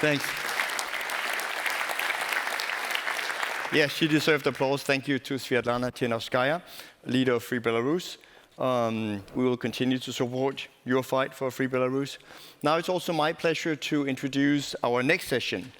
Thanks. Yeah, she deserved applause. Thank you to Zhanna Tinovskaya, leader of Free Belarus. We will continue to support your fight for Free Belarus. Now it's also my pleasure to introduce our next session.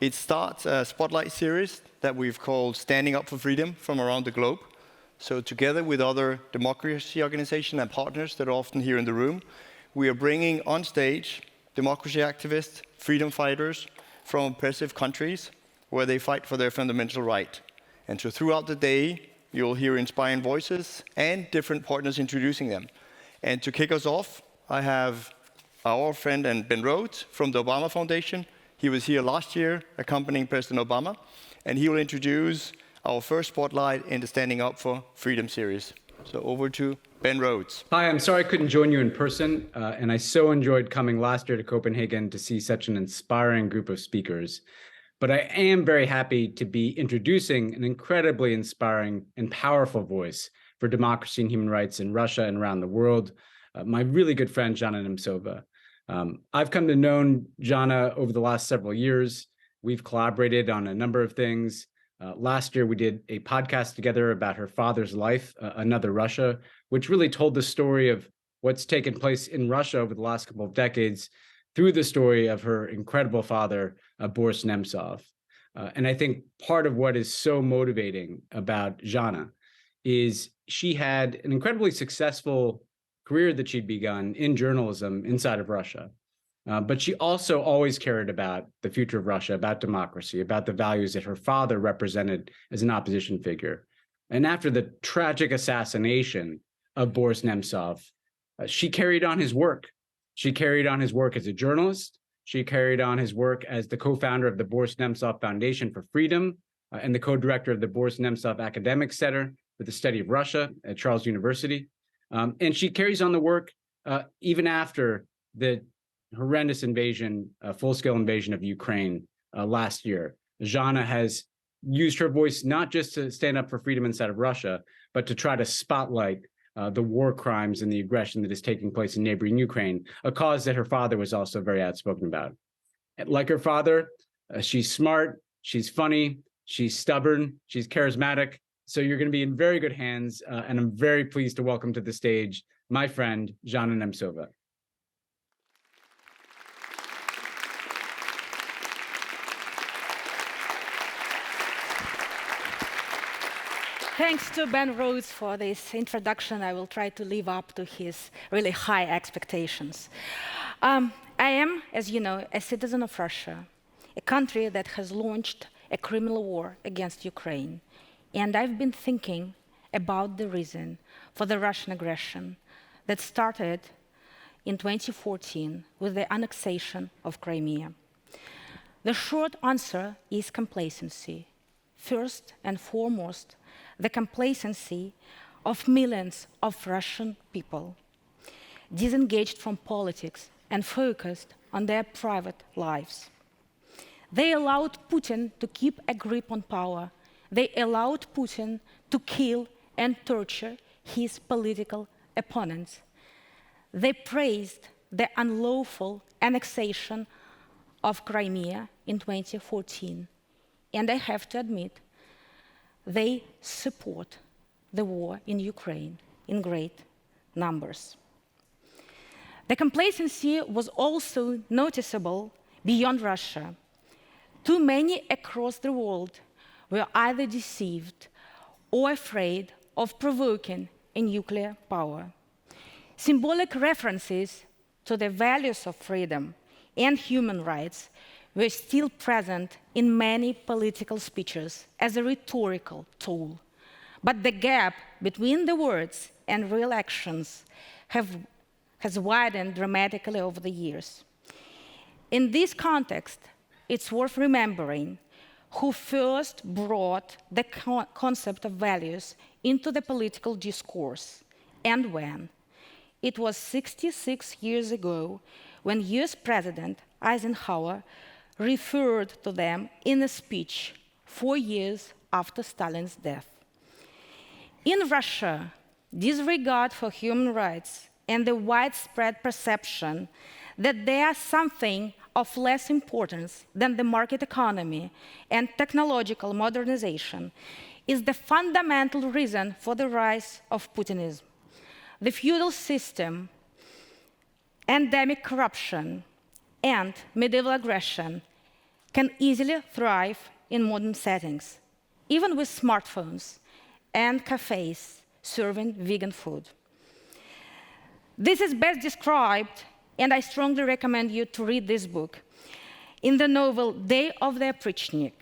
It starts a spotlight series that we've called Standing Up for Freedom from around the globe. So together with other democracy organizations and partners that are often here in the room, we are bringing on stage democracy activists, freedom fighters from oppressive countries where they fight for their fundamental right. And so throughout the day, you'll hear inspiring voices and different partners introducing them. And to kick us off, I have our friend and Ben Rhodes from the Obama Foundation. He was here last year accompanying President Obama, and he will introduce our first spotlight in the Standing Up for Freedom series. So over to Ben Rhodes. Hi, I'm sorry I couldn't join you in person, and I so enjoyed coming last year to Copenhagen to see such an inspiring group of speakers. But I am very happy to be introducing an incredibly inspiring and powerful voice for democracy and human rights in Russia and around the world, my really good friend, Zhanna Nemtsova. I've come to know Zhanna over the last several years. We've collaborated on a number of things. Last year, we did a podcast together about her father's life, Another Russia, which really told the story of what's taken place in Russia over the last couple of decades through the story of her incredible father, Boris Nemtsov. And I think part of what is so motivating about Zhanna is she had an incredibly successful career that she'd begun in journalism inside of Russia. But she also always cared about the future of Russia, about democracy, about the values that her father represented as an opposition figure. And after the tragic assassination of Boris Nemtsov, she carried on his work. She carried on his work as a journalist. She carried on his work as the co-founder of the Boris Nemtsov Foundation for Freedom and the co-director of the Boris Nemtsov Academic Center for the Study of Russia at Charles University. And she carries on the work even after the horrendous invasion, full-scale invasion of Ukraine last year. Zhanna has used her voice not just to stand up for freedom inside of Russia, but to try to spotlight the war crimes and the aggression that is taking place in neighboring Ukraine, a cause that her father was also very outspoken about. Like her father, she's smart, she's funny, she's stubborn, she's charismatic. So you're going to be in very good hands, and I'm very pleased to welcome to the stage my friend, Zhanna Nemtsova. Thanks to Ben Rhodes for this introduction. I will try to live up to his really high expectations. I am, as you know, a citizen of Russia, a country that has launched a criminal war against Ukraine. And I've been thinking about the reason for the Russian aggression that started in 2014 with the annexation of Crimea. The short answer is complacency. First and foremost, the complacency of millions of Russian people, disengaged from politics and focused on their private lives. They allowed Putin to keep a grip on power. They allowed Putin to kill and torture his political opponents. They praised the unlawful annexation of Crimea in 2014. And I have to admit, they support the war in Ukraine in great numbers. The complacency was also noticeable beyond Russia. Too many across the world were either deceived or afraid of provoking a nuclear power. Symbolic references to the values of freedom and human rights were still present in many political speeches as a rhetorical tool. But the gap between the words and real actions has widened dramatically over the years. In this context, it's worth remembering who first brought the concept of values into the political discourse and when. It was 66 years ago when US President Eisenhower referred to them in a speech 4 years after Stalin's death. In Russia, disregard for human rights and the widespread perception that they are something of less importance than the market economy and technological modernization is the fundamental reason for the rise of Putinism. The feudal system, endemic corruption, and medieval aggression can easily thrive in modern settings, even with smartphones and cafes serving vegan food. This is best described, and I strongly recommend you to read this book, in the novel Day of the Oprichnik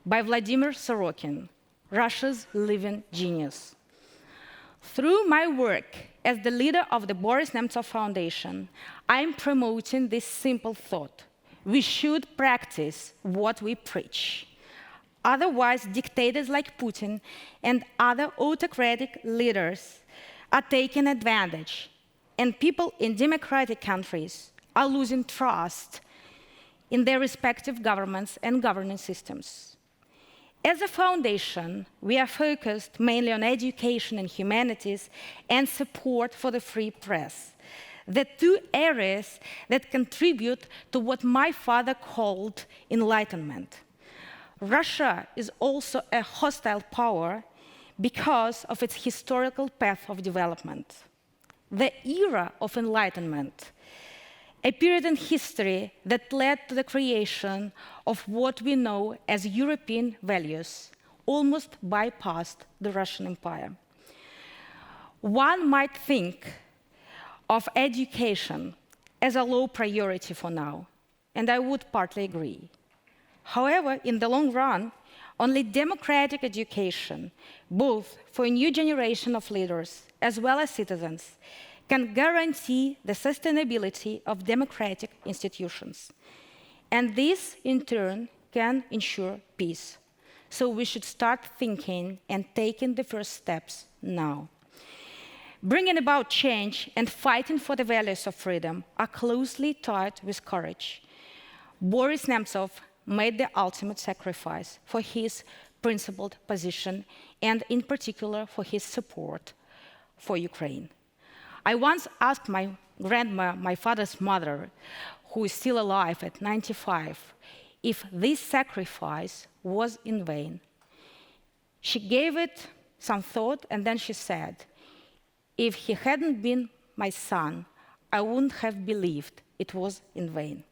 by Vladimir Sorokin, Russia's living genius. Through my work as the leader of the Boris Nemtsov Foundation, I'm promoting this simple thought. We should practice what we preach. Otherwise, dictators like Putin and other autocratic leaders are taking advantage, and people in democratic countries are losing trust in their respective governments and governance systems. As a foundation, we are focused mainly on education and humanities and support for the free press, the two areas that contribute to what my father called enlightenment. Russia is also a hostile power because of its historical path of development. The era of enlightenment, a period in history that led to the creation of what we know as European values, almost bypassed the Russian Empire. One might think of education as a low priority for now, and I would partly agree. However, in the long run, only democratic education, both for a new generation of leaders as well as citizens, can guarantee the sustainability of democratic institutions. And this, in turn, can ensure peace. So we should start thinking and taking the first steps now. Bringing about change and fighting for the values of freedom are closely tied with courage. Boris Nemtsov made the ultimate sacrifice for his principled position and, in particular, for his support for Ukraine. I once asked my grandma, my father's mother, who is still alive at 95, if this sacrifice was in vain. She gave it some thought, and then she said, "If he hadn't been my son, I wouldn't have believed it was in vain."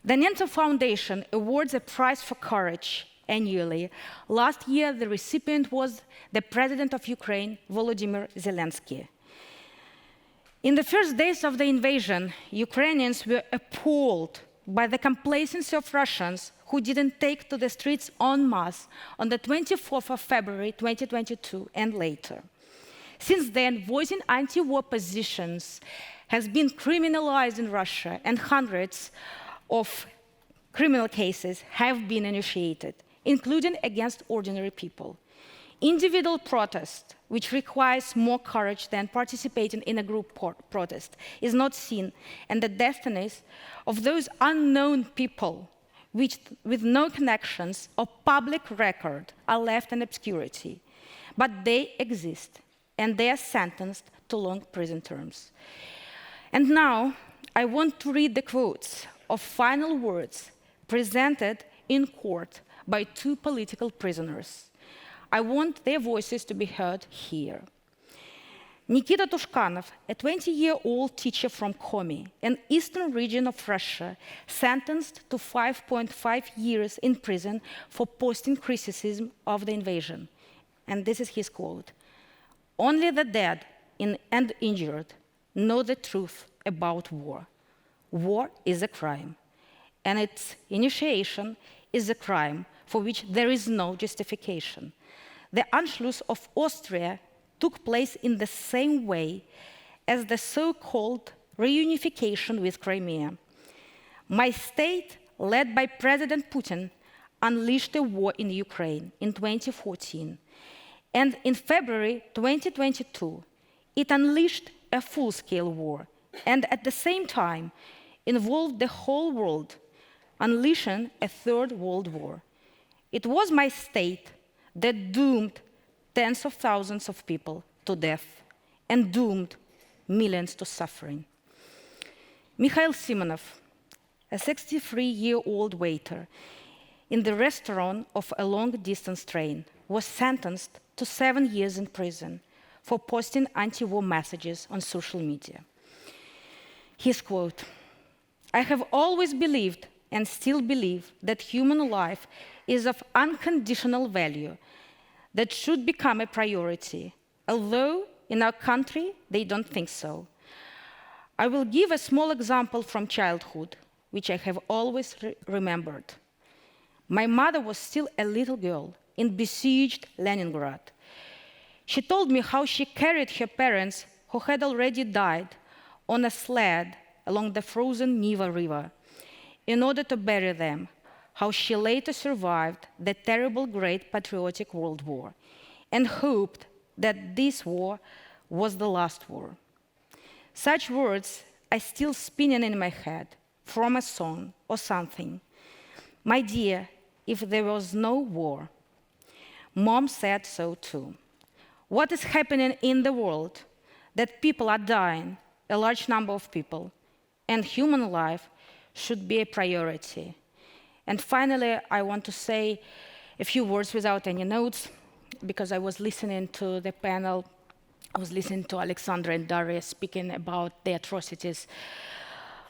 The Nemtsov Foundation awards a prize for courage annually. Last year, the recipient was the President of Ukraine, Volodymyr Zelensky. In the first days of the invasion, Ukrainians were appalled by the complacency of Russians who didn't take to the streets en masse on the 24th of February 2022 and later. Since then, voicing anti-war positions has been criminalized in Russia, and hundreds of criminal cases have been initiated, including against ordinary people. Individual protest, which requires more courage than participating in a group protest, is not seen, and the destinies of those unknown people with no connections or public record are left in obscurity. But they exist, and they are sentenced to long prison terms. And now, I want to read the quotes of final words presented in court by two political prisoners. I want their voices to be heard here. Nikita Tushkanov, a 20-year-old teacher from Komi, an eastern region of Russia, sentenced to 5.5 years in prison for posting criticism of the invasion. And this is his quote: "Only the dead and injured know the truth about war. War is a crime, and its initiation is a crime for which there is no justification. The Anschluss of Austria took place in the same way as the so-called reunification with Crimea. My state, led by President Putin, unleashed a war in Ukraine in 2014. And in February 2022, it unleashed a full-scale war, and at the same time involved the whole world, unleashing a third world war. It was my state that doomed tens of thousands of people to death and doomed millions to suffering." Mikhail Simonov, a 63-year-old waiter in the restaurant of a long-distance train, was sentenced to 7 years in prison for posting anti-war messages on social media. His quote, "I have always believed and still believe that human life is of unconditional value that should become a priority, although in our country they don't think so. I will give a small example from childhood, which I have always remembered. My mother was still a little girl in besieged Leningrad. She told me how she carried her parents, who had already died, on a sled along the frozen Neva River in order to bury them, how she later survived the terrible Great Patriotic World War and hoped that this war was the last war. Such words are still spinning in my head from a song or something. My dear, if there was no war, Mom said so too. What is happening in the world? That people are dying, a large number of people, and human life should be a priority. And finally, I want to say a few words without any notes, because I was listening to the panel. I was listening to Alexandra and Daria speaking about the atrocities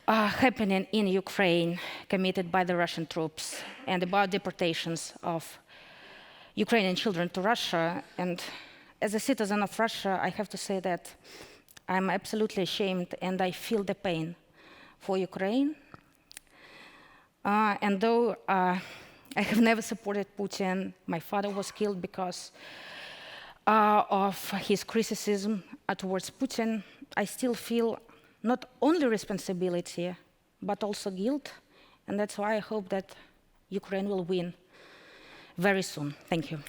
happening in Ukraine, committed by the Russian troops, and about deportations of Ukrainian children to Russia. And as a citizen of Russia, I have to say that I'm absolutely ashamed, and I feel the pain for Ukraine. And though I have never supported Putin, my father was killed because of his criticism towards Putin, I still feel not only responsibility, but also guilt. And that's why I hope that Ukraine will win very soon. Thank you.